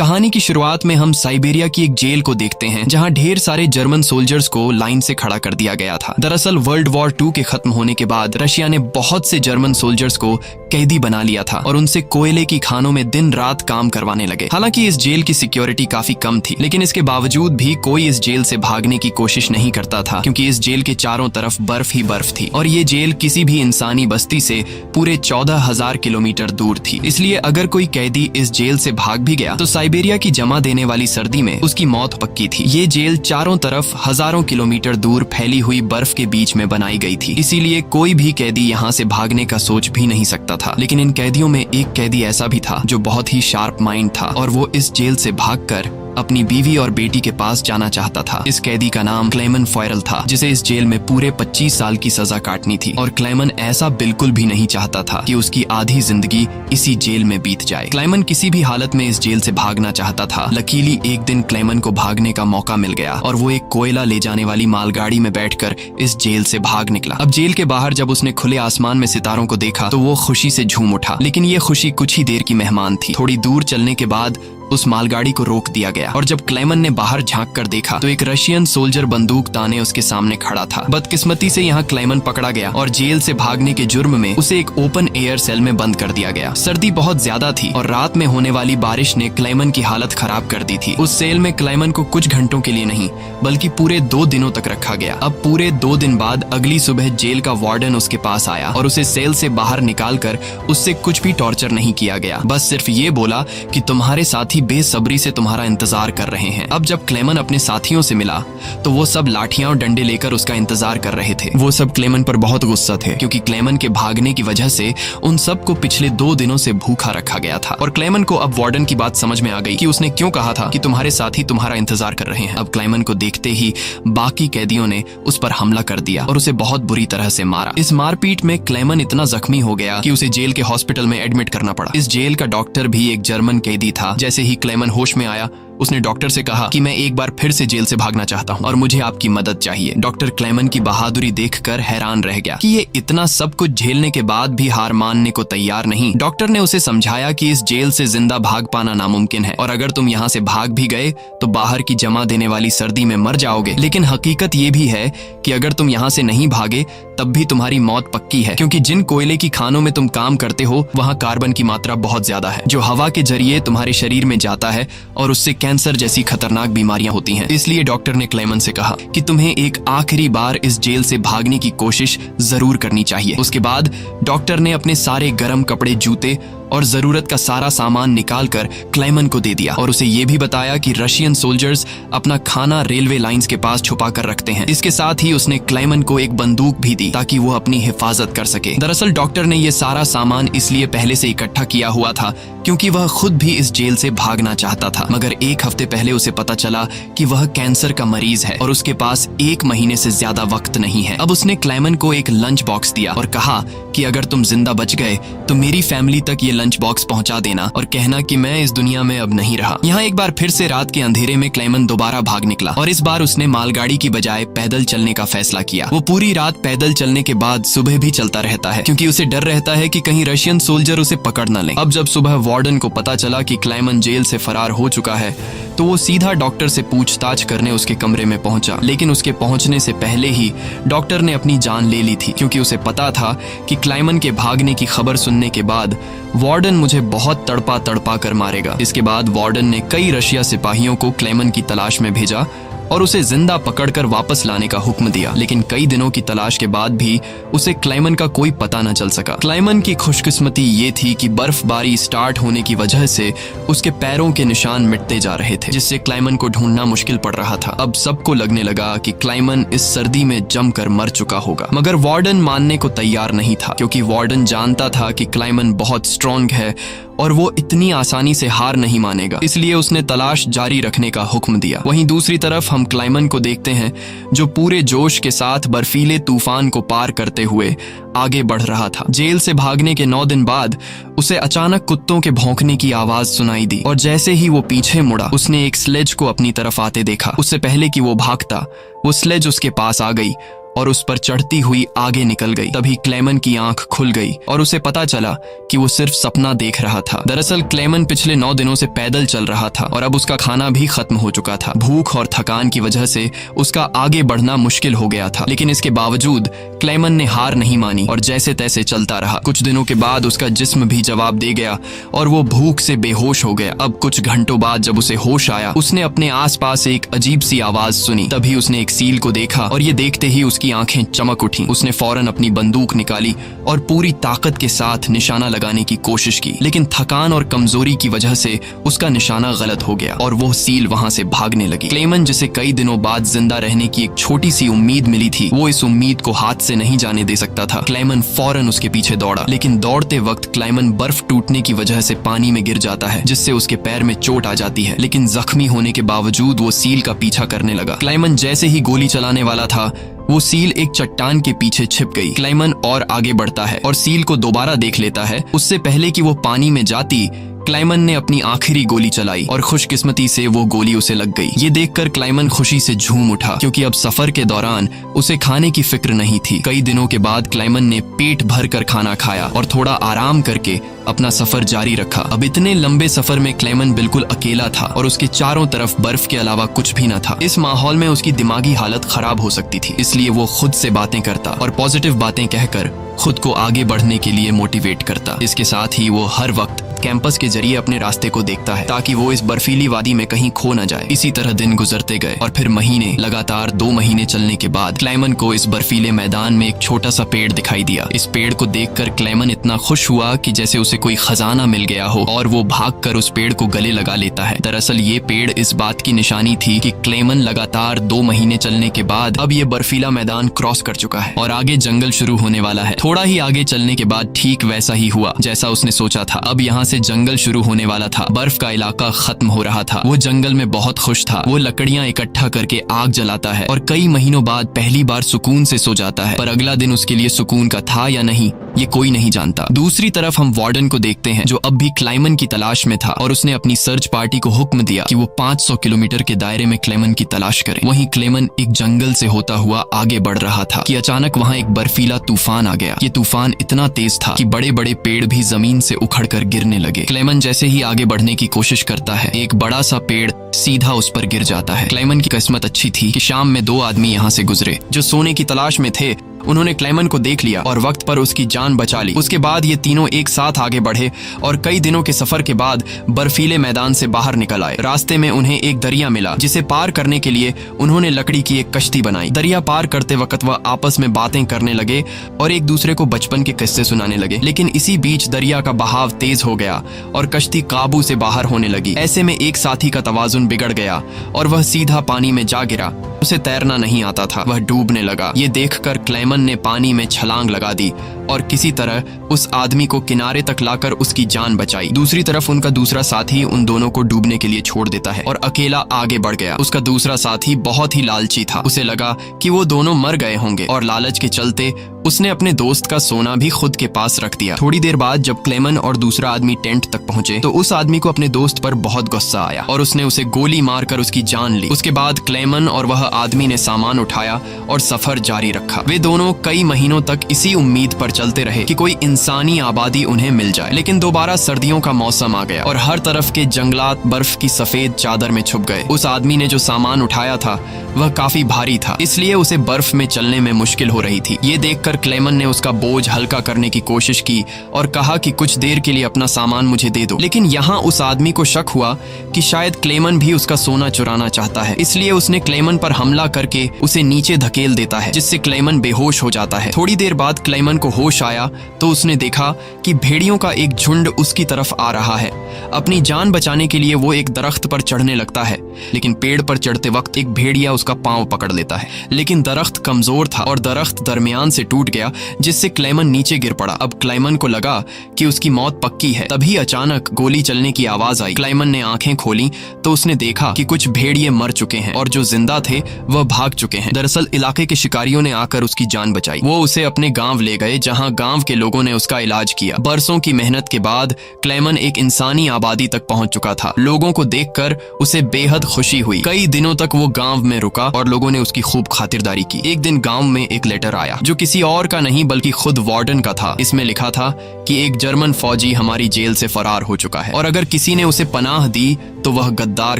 कहानी की शुरुआत में हम साइबेरिया की एक जेल को देखते हैं जहां ढेर सारे जर्मन सोल्जर्स को लाइन से खड़ा कर दिया गया था। दरअसल वर्ल्ड वॉर 2 के खत्म होने के बाद रशिया ने बहुत से जर्मन सोल्जर्स को कैदी बना लिया था और उनसे कोयले की खानों में दिन रात काम करवाने लगे। हालांकि इस जेल की सिक्योरिटी काफी कम थी, लेकिन इसके बावजूद भी कोई इस जेल से भागने की कोशिश नहीं करता था, क्योंकि इस जेल के चारों तरफ बर्फ ही बर्फ थी और ये जेल किसी भी इंसानी बस्ती से पूरे 14,000 किलोमीटर दूर थी। इसलिए अगर कोई कैदी इस जेल से भाग भी गया तो साइबेरिया की जमा देने वाली सर्दी में उसकी मौत पक्की थी। ये जेल चारों तरफ हजारों किलोमीटर दूर फैली हुई बर्फ के बीच में बनाई गई थी, इसीलिए कोई भी कैदी यहाँ से भागने का सोच भी नहीं सकता था। लेकिन इन कैदियों में एक कैदी ऐसा भी था जो बहुत ही शार्प माइंड था और वो इस जेल से भागकर अपनी बीवी और बेटी के पास जाना चाहता था। इस कैदी का नाम क्लेमन फॉयरल था, जिसे इस जेल में पूरे 25 साल की सजा काटनी थी और क्लेमन ऐसा बिल्कुल भी नहीं चाहता था कि उसकी आधी जिंदगी इसी जेल में बीत जाए। क्लेमन किसी भी हालत में इस जेल से भागना चाहता था। लकीली एक दिन क्लेमन को भागने का मौका मिल गया और वो एक कोयला ले जाने वाली मालगाड़ी में बैठकर इस जेल से भाग निकला। अब जेल के बाहर जब उसने खुले आसमान में सितारों को देखा तो वो खुशी से झूम उठा, लेकिन ये खुशी कुछ ही देर की मेहमान थी। थोड़ी दूर चलने के बाद उस मालगाड़ी को रोक दिया गया और जब क्लेमन ने बाहर झांक कर देखा तो एक रशियन सोल्जर बंदूक ताने उसके सामने खड़ा था। बदकिस्मती से यहाँ क्लेमन पकड़ा गया और जेल से भागने के जुर्म में उसे एक ओपन एयर सेल में बंद कर दिया गया। सर्दी बहुत ज्यादा थी और रात में होने वाली बारिश ने क्लेमन की हालत खराब कर दी थी। उस सेल में क्लेमन को कुछ घंटों के लिए नहीं बल्कि पूरे 2 दिनों तक रखा गया। अब पूरे 2 दिन बाद अगली सुबह जेल का वार्डन उसके पास आया और उसे सेल से बाहर निकाल कर उससे कुछ भी टॉर्चर नहीं किया गया। बस सिर्फ ये बोला कि तुम्हारे साथी बेसब्री से तुम्हारा इंतजार कर रहे हैं। अब जब क्लेमन अपने साथियों से मिला तो वो सब लाठियां और डंडे लेकर उसका इंतजार कर रहे थे। वो सब क्लेमन पर बहुत गुस्सा थे, क्योंकि क्लेमन के भागने की वजह से उन सबको पिछले 2 दिनों से भूखा रखा गया था। और क्लेमन को अब वार्डन की बात समझ में आ गई कि उसने क्यों कहा था कि तुम्हारे साथी तुम्हारा इंतजार कर रहे हैं। अब क्लेमन को देखते ही बाकी कैदियों ने उस पर हमला कर दिया और उसे बहुत बुरी तरह से मारा। इस मारपीट में क्लेमन इतना जख्मी हो गया कि उसे जेल के हॉस्पिटल में एडमिट करना पड़ा। इस जेल का डॉक्टर भी एक जर्मन कैदी था। जैसे ही क्लेमन होश में आया उसने डॉक्टर से कहा कि मैं एक बार फिर से जेल से भागना चाहता हूं और मुझे आपकी मदद चाहिए। डॉक्टर क्लेमन की बहादुरी देखकर हैरान रह गया कि ये इतना सब कुछ झेलने के बाद भी हार मानने को तैयार नहीं। डॉक्टर ने उसे समझाया कि इस जेल से जिंदा भाग पाना नामुमकिन है और अगर तुम यहाँ से भाग भी गए तो बाहर की जमा देने वाली सर्दी में मर जाओगे। लेकिन हकीकत ये भी है कि अगर तुम यहाँ से नहीं भागे तब भी तुम्हारी मौत पक्की है, क्योंकि जिन कोयले की खानों में तुम काम करते हो वहाँ कार्बन की मात्रा बहुत ज्यादा है, जो हवा के जरिए तुम्हारे शरीर में जाता है और उससे कैंसर जैसी खतरनाक बीमारियां होती हैं। इसलिए डॉक्टर ने क्लेमन से कहा कि तुम्हें एक आखिरी बार इस जेल से भागने की कोशिश जरूर करनी चाहिए। उसके बाद डॉक्टर ने अपने सारे गर्म कपड़े, जूते और जरूरत का सारा सामान निकालकर क्लेमन को दे दिया और उसे ये भी बताया कि रशियन सोल्जर्स अपना खाना रेलवे लाइंस के पास छुपा कर रखते हैं। इसके साथ ही उसने क्लेमन को एक बंदूक भी दी ताकि वो अपनी हिफाजत कर सके। दरअसल डॉक्टर ने ये सारा सामान इसलिए पहले से इकट्ठा किया हुआ था क्योंकि वह खुद भी इस जेल से भागना चाहता था, मगर 1 हफ्ते पहले उसे पता चला कि वह कैंसर का मरीज है और उसके पास 1 महीने से ज्यादा वक्त नहीं है। अब उसने क्लेमन को एक लंच बॉक्स दिया और कहा कि अगर तुम जिंदा बच गए तो मेरी फैमिली तक ये लंच बॉक्स पहुंचा देना और कहना कि मैं इस दुनिया में अब नहीं रहा। यहाँ एक बार फिर से रात के अंधेरे में क्लेमन दोबारा भाग निकला और इस बार उसने मालगाड़ी की बजाय पैदल चलने का फैसला किया। वो पूरी रात पैदल चलने के बाद सुबह भी चलता रहता है, क्योंकि उसे डर रहता है कि कहीं रशियन सोल्जर उसे पकड़ न लें। अब जब सुबह वार्डन को पता चला कि क्लेमन जेल से फरार हो चुका है तो वो सीधा डॉक्टर से पूछताछ करने उसके कमरे में पहुंचा। लेकिन उसके पहुंचने से पहले ही डॉक्टर ने अपनी जान ले ली थी, क्योंकि उसे पता था कि क्लेमन के भागने की खबर सुनने के बाद वार्डन मुझे बहुत तड़पा तड़पा कर मारेगा। इसके बाद वार्डन ने कई रशिया सिपाहियों को क्लेमन की तलाश में भेजा और उसे जिंदा पकड़कर वापस लाने का हुक्म दिया। लेकिन कई दिनों की तलाश के बाद भी उसे क्लेमन का कोई पता न चल सका। क्लेमन की खुशकिस्मती ये थी कि बर्फबारी स्टार्ट होने की वजह से उसके पैरों के निशान मिटते जा रहे थे, जिससे क्लेमन को ढूंढना मुश्किल पड़ रहा था। अब सबको लगने लगा कि क्लेमन इस सर्दी में जमकर मर चुका होगा, मगर वार्डन मानने को तैयार नहीं था, क्योंकि वार्डन जानता था कि क्लेमन बहुत स्ट्रॉन्ग है और वो इतनी आसानी से हार नहीं मानेगा। इसलिए उसने तलाश जारी रखने का हुक्म दिया। वहीं दूसरी तरफ हम क्लेमन को देखते हैं जो पूरे जोश के साथ बर्फीले तूफान को पार करते हुए आगे बढ़ रहा था। जेल से भागने के 9 दिन बाद उसे अचानक कुत्तों के भौंकने की आवाज सुनाई दी और जैसे ही वो पीछे मुड़ा उसने एक स्लेज को अपनी तरफ आते देखा। उससे पहले कि वो भागता वो स्लेज उसके पास आ गई और उस पर चढ़ती हुई आगे निकल गई। तभी क्लेमन की आंख खुल गई और उसे पता चला कि वो सिर्फ सपना देख रहा था। दरअसल क्लेमन पिछले 9 दिनों से पैदल चल रहा था और अब उसका खाना भी खत्म हो चुका था। भूख और थकान की वजह से उसका आगे बढ़ना मुश्किल हो गया था, लेकिन इसके बावजूद क्लेमन ने हार नहीं मानी और जैसे तैसे चलता रहा। कुछ दिनों के बाद उसका जिस्म भी जवाब दे गया और वो भूख से बेहोश हो गया। अब कुछ घंटों बाद जब उसे होश आया, उसने अपने आसपास एक अजीब सी आवाज सुनी। तभी उसने एक सील को देखा और ये देखते ही उसकी आंखें चमक उठी। उसने फौरन अपनी बंदूक निकाली और पूरी ताकत के साथ निशाना लगाने की कोशिश की, लेकिन थकान और कमजोरी की वजह से उसका निशाना गलत हो गया और वो सील वहां से भागने लगी। क्लेमन, जिसे कई दिनों बाद जिंदा रहने की एक छोटी सी उम्मीद मिली थी, वो इस उम्मीद को हाथ से नहीं जाने दे सकता था। क्लेमन फौरन उसके पीछे दौड़ा, लेकिन दौड़ते वक्त क्लेमन बर्फ टूटने की वजह से पानी में गिर जाता है, जिससे उसके पैर में चोट आ जाती है। लेकिन जख्मी होने के बावजूद वो सील का पीछा करने लगा। क्लेमन जैसे ही गोली चलाने वाला था, वो सील एक चट्टान के पीछे छिप गई। क्लेमन और आगे बढ़ता है और सील को दोबारा देख लेता है। उससे पहले कि वो पानी में जाती, क्लेमन ने अपनी आखिरी गोली चलाई और खुशकिस्मती से वो गोली उसे लग गई। ये देखकर क्लेमन खुशी से झूम उठा, क्योंकि अब सफर के दौरान उसे खाने की फिक्र नहीं थी। कई दिनों के बाद क्लेमन ने पेट भर कर खाना खाया और थोड़ा आराम करके अपना सफर जारी रखा। अब इतने लंबे सफर में क्लेमन बिल्कुल अकेला था और उसके चारों तरफ बर्फ के अलावा कुछ भी न था। इस माहौल में उसकी दिमागी हालत खराब हो सकती थी, इसलिए वो खुद से बातें करता और पॉजिटिव बातें कहकर खुद को आगे बढ़ने के लिए मोटिवेट करता। इसके साथ ही वो हर वक्त कैंपस के जरिए अपने रास्ते को देखता है, ताकि वो इस बर्फीली वादी में कहीं खो न जाए। इसी तरह दिन गुजरते गए और फिर महीने, लगातार 2 महीने चलने के बाद क्लेमन को इस बर्फीले मैदान में एक छोटा सा पेड़ दिखाई दिया। इस पेड़ को देखकर क्लेमन इतना खुश हुआ कि जैसे उसे कोई खजाना मिल गया हो और वो भागकर उस पेड़ को गले लगा लेता है। दरअसल ये पेड़ इस बात की निशानी थी कि क्लेमन लगातार 2 महीने चलने के बाद अब ये बर्फीला मैदान क्रॉस कर चुका है और आगे जंगल शुरू होने वाला है। थोड़ा ही आगे चलने के बाद ठीक वैसा ही हुआ जैसा उसने सोचा था। अब यहाँ से जंगल शुरू होने वाला था। बर्फ का इलाका खत्म हो रहा था। वो जंगल में बहुत खुश था। वो लकड़ियां इकट्ठा करके आग जलाता है और कई महीनों बाद पहली बार सुकून से सो जाता है। पर अगला दिन उसके लिए सुकून का था या नहीं, ये कोई नहीं जानता। दूसरी तरफ हम वार्डन को देखते हैं, जो अब भी क्लेमन की तलाश में था और उसने अपनी सर्च पार्टी को हुक्म दिया कि वो 500 किलोमीटर के दायरे में क्लेमन की तलाश करें। वहीं क्लेमन एक जंगल से होता हुआ आगे बढ़ रहा था कि अचानक वहां एक बर्फीला तूफान आ गया। ये तूफान इतना तेज था कि बड़े बड़े पेड़ भी जमीन से उखड़कर गिरने लगे। क्लेमन जैसे ही आगे बढ़ने की कोशिश करता है, एक बड़ा सा पेड़ सीधा उस पर गिर जाता है। क्लेमन की किस्मत अच्छी थी कि शाम में 2 आदमी यहाँ से गुजरे जो सोने की तलाश में थे। उन्होंने क्लेमन को देख लिया और वक्त पर उसकी जान बचा ली। उसके बाद ये तीनों एक साथ आगे बढ़े और कई दिनों के सफर के बाद बर्फीले मैदान से बाहर निकल आए। रास्ते में उन्हें एक दरिया मिला, जिसे पार करने के लिए उन्होंने लकड़ी की एक कश्ती बनाई। दरिया पार करते वक्त वह आपस में बातें करने लगे और एक दूसरे को बचपन के किस्से सुनाने लगे। लेकिन इसी बीच दरिया का बहाव तेज हो गया और कश्ती काबू से बाहर होने लगी। ऐसे में एक साथी का तवाजुन बिगड़ गया और वह सीधा पानी में जा गिरा। उसे तैरना नहीं आता था, वह डूबने लगा। ये देखकर क्लेमन ने पानी में छलांग लगा दी और किसी तरह उस आदमी को किनारे तक लाकर उसकी जान बचाई। दूसरी तरफ उनका दूसरा साथी उन दोनों को डूबने के लिए छोड़ देता है और अकेला आगे बढ़ गया। उसका दूसरा साथी बहुत ही लालची था। उसे लगा कि वो दोनों मर गए होंगे और लालच के चलते उसने अपने दोस्त का सोना भी खुद के पास रख दिया। थोड़ी देर बाद जब क्लेमन और दूसरा आदमी टेंट तक पहुंचे तो उस आदमी को अपने दोस्त पर बहुत गुस्सा आया और उसने उसे गोली मारकर उसकी जान ली। उसके बाद क्लेमन और वह आदमी ने सामान उठाया और सफर जारी रखा। वे दोनों कई महीनों तक इसी उम्मीद पर चलते रहे कि कोई इंसानी आबादी उन्हें मिल जाए। लेकिन दोबारा सर्दियों का मौसम आ गया और हर तरफ के जंगलात बर्फ की सफेद चादर में छुप गए। उस आदमी ने जो सामान उठाया था वह काफी भारी था, इसलिए उसे बर्फ में चलने में मुश्किल हो रही थी। ये देखकर क्लेमन ने उसका बोझ हल्का करने की कोशिश की और कहा कि कुछ देर के लिए अपना सामान मुझे दे दो। लेकिन यहाँ उस आदमी को शक हुआ कि शायद क्लेमन भी उसका सोना चुराना चाहता है, इसलिए उसने क्लेमन पर हमला करके उसे नीचे धकेल देता है, जिससे क्लेमन बेहोश हो जाता है। थोड़ी देर बाद क्लेमन को होश आया तो उसने देखा कि भेड़ियों का एक झुंड उसकी तरफ आ रहा है। अपनी जान बचाने के लिए वो एक दरख्त पर चढ़ने लगता है, लेकिन पेड़ पर चढ़ते वक्त एक भेड़िया उसका पांव पकड़ लेता है। लेकिन दरख्त कमजोर था और दरख्त दरमियान से टूट टूट गया जिससे क्लेमन नीचे गिर पड़ा। अब क्लेमन को लगा कि उसकी मौत पक्की है। तभी अचानक गोली चलने की आवाज आई। क्लेमन ने आंखें खोली तो उसने देखा कि कुछ भेड़िए मर चुके हैं और जो जिंदा थे वह भाग चुके हैं। दरअसल इलाके के शिकारियों ने आकर उसकी जान बचाई। वो उसे अपने गांव ले गए जहां गांव के लोगों ने उसका इलाज किया। बरसों की मेहनत के बाद क्लेमन एक इंसानी आबादी तक पहुंच चुका था। लोगों को देखकर उसे बेहद खुशी हुई। कई दिनों तक वो गांव में रुका और लोगों ने उसकी खूब खातिरदारी की। एक दिन गांव में एक लेटर आया जो किसी और का नहीं बल्कि खुद वार्डन का था। इसमें लिखा था कि एक जर्मन फौजी हमारी जेल से फरार हो चुका है और अगर किसी ने उसे पनाह दी तो वह गद्दार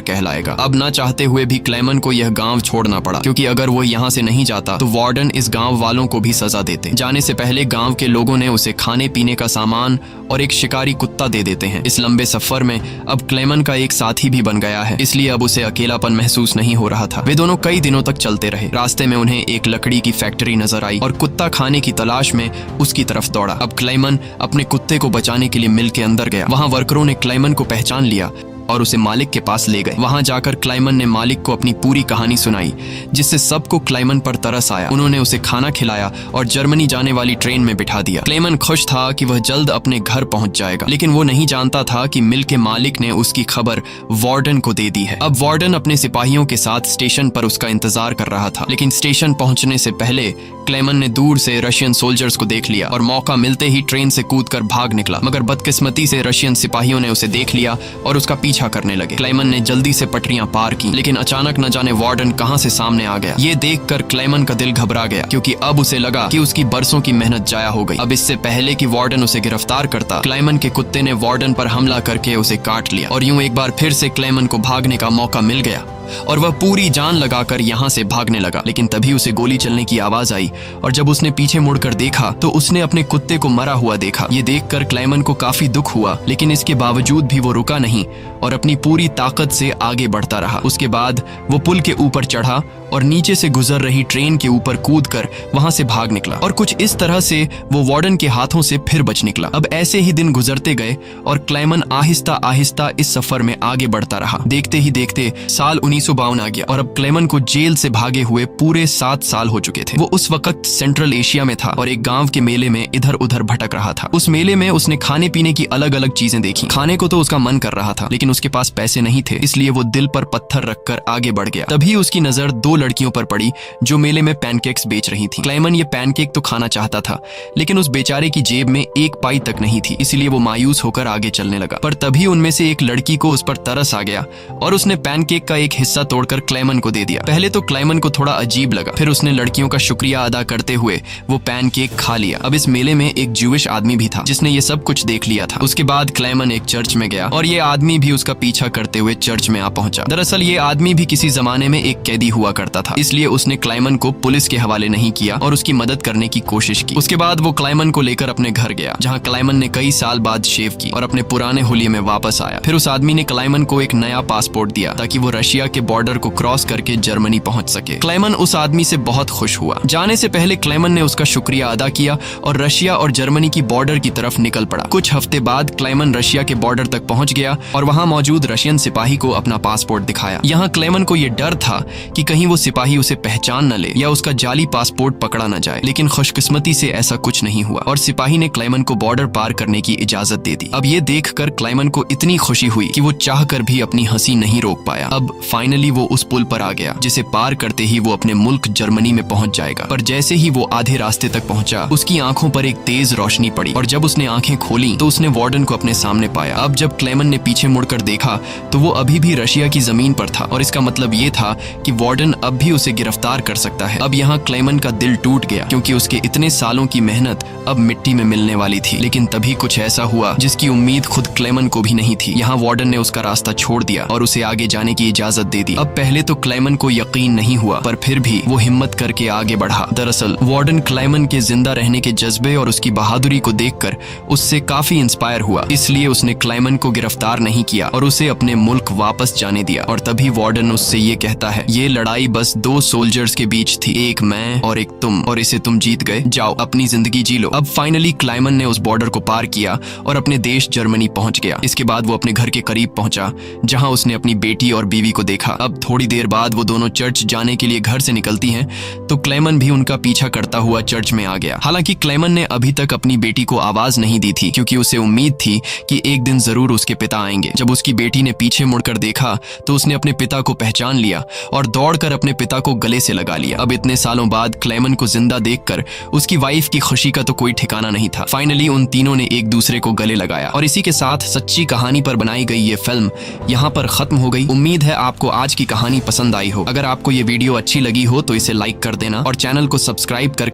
कहलाएगा। अब ना चाहते हुए भी क्लेमन को यह गांव छोड़ना पड़ा, क्योंकि अगर वो यहाँ से नहीं जाता तो वार्डन इस गांव वालों को भी सजा देते। जाने से पहले गांव के लोगों ने उसे खाने पीने का सामान और एक शिकारी कुत्ता दे देते हैं। इस लंबे सफर में अब क्लेमन का एक साथी भी बन गया है, इसलिए अब उसे अकेलापन महसूस नहीं हो रहा था। वे दोनों कई दिनों तक चलते रहे। रास्ते में उन्हें एक लकड़ी की फैक्ट्री नजर आई और कुत्ता खाने की तलाश में उसकी तरफ दौड़ा। अब क्लेमन अपने कुत्ते को बचाने के लिए मिल के अंदर गया। वहां वर्करों ने क्लेमन को पहचान लिया और उसे मालिक के पास ले गए। वहां जाकर क्लेमन ने मालिक को अपनी पूरी कहानी सुनाई, जिससे सबको क्लेमन पर तरस आया। उन्होंने उसे खाना खिलाया और जर्मनी जाने वाली ट्रेन में बिठा दिया। क्लेमन खुश था कि वह जल्द अपने घर पहुंच जाएगा, लेकिन वो नहीं जानता था कि मिल के मालिक ने उसकी खबर वार्डन को दे दी है। अब वार्डन अपने सिपाहियों के साथ स्टेशन पर उसका इंतजार कर रहा था, लेकिन स्टेशन पहुंचने से पहले क्लेमन ने दूर से रशियन सोल्जर्स को देख लिया और मौका मिलते ही ट्रेन से कूदकर भाग निकला। मगर बदकिस्मती से रशियन सिपाहियों ने उसे देख लिया और उसका पीछा करने लगे। क्लेमन ने जल्दी से पटरियां पार की, लेकिन अचानक न जाने वार्डन कहां से सामने आ गया। ये देखकर क्लेमन का दिल घबरा गया, क्योंकि अब उसे लगा कि उसकी बरसों की मेहनत जाया हो गई। अब इससे पहले कि वार्डन उसे गिरफ्तार करता, क्लेमन के कुत्ते ने वार्डन पर हमला करके उसे काट लिया और यूं एक बार फिर से क्लेमन को भागने का मौका मिल गया और वह पूरी जान लगाकर यहाँ से भागने लगा। लेकिन तभी उसे गोली चलने की आवाज आई और जब उसने पीछे मुड़कर देखा तो उसने अपने कुत्ते को मरा हुआ देखा। ये देखकर क्लेमन को काफी दुख हुआ, लेकिन इसके बावजूद भी वो रुका नहीं और अपनी पूरी ताकत से आगे बढ़ता रहा। उसके बाद वो पुल के ऊपर चढ़ा और नीचे से गुजर रही ट्रेन के ऊपर कूदकर वहां से भाग निकला और कुछ इस तरह से वो वार्डन के हाथों से फिर बच निकला। अब ऐसे ही दिन गुजरते गए और क्लेमन आहिस्ता आहिस्ता इस सफर में आगे बढ़ता रहा। देखते ही देखते साल 1952 आ गया और अब क्लेमन को जेल से भागे हुए पूरे 7 साल हो चुके थे। वो उस वक्त सेंट्रल एशिया में था और एक गांव के मेले में इधर उधर भटक रहा था। उस मेले में उसने खाने पीने की अलग अलग चीजें देखी। खाने को तो उसका मन कर रहा था, लेकिन उसके पास पैसे नहीं थे, इसलिए वो दिल पर पत्थर रखकर आगे बढ़ गया। तभी उसकी नजर 2 लड़कियों पर पड़ी जो मेले में पैनकेक्स बेच रही थी। क्लेमन ये पैनकेक तो खाना चाहता था, लेकिन उस बेचारे की जेब में 1 पाई तक नहीं थी, इसलिए वो मायूस होकर आगे चलने लगा। पर तभी उनमें से एक लड़की को उस पर तरस आ गया और उसने पैनकेक का एक हिस्सा तोड़कर क्लेमन को दे दिया। पहले तो क्लेमन को थोड़ा अजीब लगा, फिर उसने लड़कियों का शुक्रिया अदा करते हुए वो पैनकेक खा लिया। अब इस मेले में एक ज्यूइश आदमी भी था जिसने ये सब कुछ देख लिया था। उसके बाद क्लेमन एक चर्च में गया और ये आदमी भी उसका पीछा करते हुए चर्च में आ पहुंचा। दरअसल ये आदमी भी किसी जमाने में एक कैदी हुआ करता था, इसलिए उसने क्लेमन को पुलिस के हवाले नहीं किया और उसकी मदद करने की कोशिश की। उसके बाद वो क्लेमन को लेकर अपने घर गया, जहां क्लेमन ने कई साल बाद शेव की और अपने पुराने हुलिये में वापस आया। फिर उस आदमी ने क्लेमन को एक नया पासपोर्ट दिया ताकि वो रशिया के बॉर्डर को क्रॉस करके जर्मनी पहुंच सके। क्लेमन उस आदमी से बहुत खुश हुआ। जाने से पहले क्लेमन ने उसका शुक्रिया अदा किया और रशिया और जर्मनी की बॉर्डर की तरफ निकल पड़ा। कुछ हफ्ते बाद क्लेमन रशिया के बॉर्डर तक पहुंच गया और वहां मौजूद रशियन सिपाही को अपना पासपोर्ट दिखाया। यहाँ क्लेमन को यह डर था कि कहीं वो सिपाही उसे पहचान न ले या उसका जाली पासपोर्ट पकड़ा न जाए, लेकिन खुशकिस्मती से ऐसा कुछ नहीं हुआ और सिपाही ने क्लेमन को बॉर्डर पार करने की इजाजत दे दी। अब ये देखकर क्लेमन को इतनी खुशी हुई कि वो चाहकर भी अपनी हंसी नहीं रोक पाया। अब फाइनली वो उस पुल पर आ गया जिसे पार करते ही वो अपने मुल्क जर्मनी में पहुंच जाएगा। पर जैसे ही वो आधे रास्ते तक पहुंचा, उसकी आंखों पर एक तेज रोशनी पड़ी और जब उसने आंखें खोली तो उसने वार्डन को अपने सामने पाया। अब जब क्लेमन ने पीछे मुड़कर देखा तो वो अभी भी रशिया की जमीन पर था और इसका मतलब ये था कि वार्डन अब भी उसे गिरफ्तार कर सकता है। अब यहाँ क्लेमन का दिल टूट गया, क्योंकि उसके इतने सालों की मेहनत अब मिट्टी में मिलने वाली थी। लेकिन तभी कुछ ऐसा हुआ जिसकी उम्मीद खुद क्लेमन को भी नहीं थी। यहाँ वार्डन ने उसका रास्ता छोड़ दिया और उसे आगे जाने की इजाजत दे दी। अब पहले तो क्लेमन को यकीन नहीं हुआ, पर फिर भी वो हिम्मत करके आगे बढ़ा। दरअसल वार्डन क्लेमन के जिंदा रहने के जज्बे और उसकी बहादुरी को देखकर उससे काफी इंस्पायर हुआ, इसलिए उसने क्लेमन को गिरफ्तार नहीं किया और उसे अपने मुल्क वापस जाने दिया। और तभी वार्डन उससे ये कहता है, ये लड़ाई बस दो सोल्जर्स के बीच थी, एक मैं और एक तुम, और इसे तुम जीत गए। जाओ अपनी जिंदगी जी लो। अब फाइनली क्लाइमन ने उस बॉर्डर को पार किया और अपने देश जर्मनी पहुंच गया। इसके बाद वो अपने घर के करीब पहुंचा जहां उसने अपनी बेटी और बीवी को देखा। अब थोड़ी देर बाद वो दोनों चर्च जाने के लिए घर से निकलती हैं तो क्लेमन भी उनका पीछा करता हुआ चर्च में आ गया। हालांकि क्लेमन ने अभी तक अपनी बेटी को आवाज नहीं दी थी क्योंकि उसे उम्मीद थी कि एक दिन जरूर उसके पिता आएंगे। जब उसकी बेटी ने पीछे मुड़कर देखा तो उसने अपने पिता को पहचान लिया और दौड़कर अपने पिता को गले से लगा लिया। अब इतने सालों बाद क्लेमन को जिंदा देखकर उसकी वाइफ की खुशी का तो कोई ठिकाना नहीं था। फाइनली उन तीनों ने एक दूसरे को गले लगाया और इसी के साथ सच्ची कहानी पर बनाई गई ये फिल्म यहाँ पर खत्म हो गई। उम्मीद है आपको आज की कहानी पसंद आई हो। अगर आपको ये वीडियो अच्छी लगी हो तो इसे लाइक कर देना और चैनल को सब्सक्राइब कर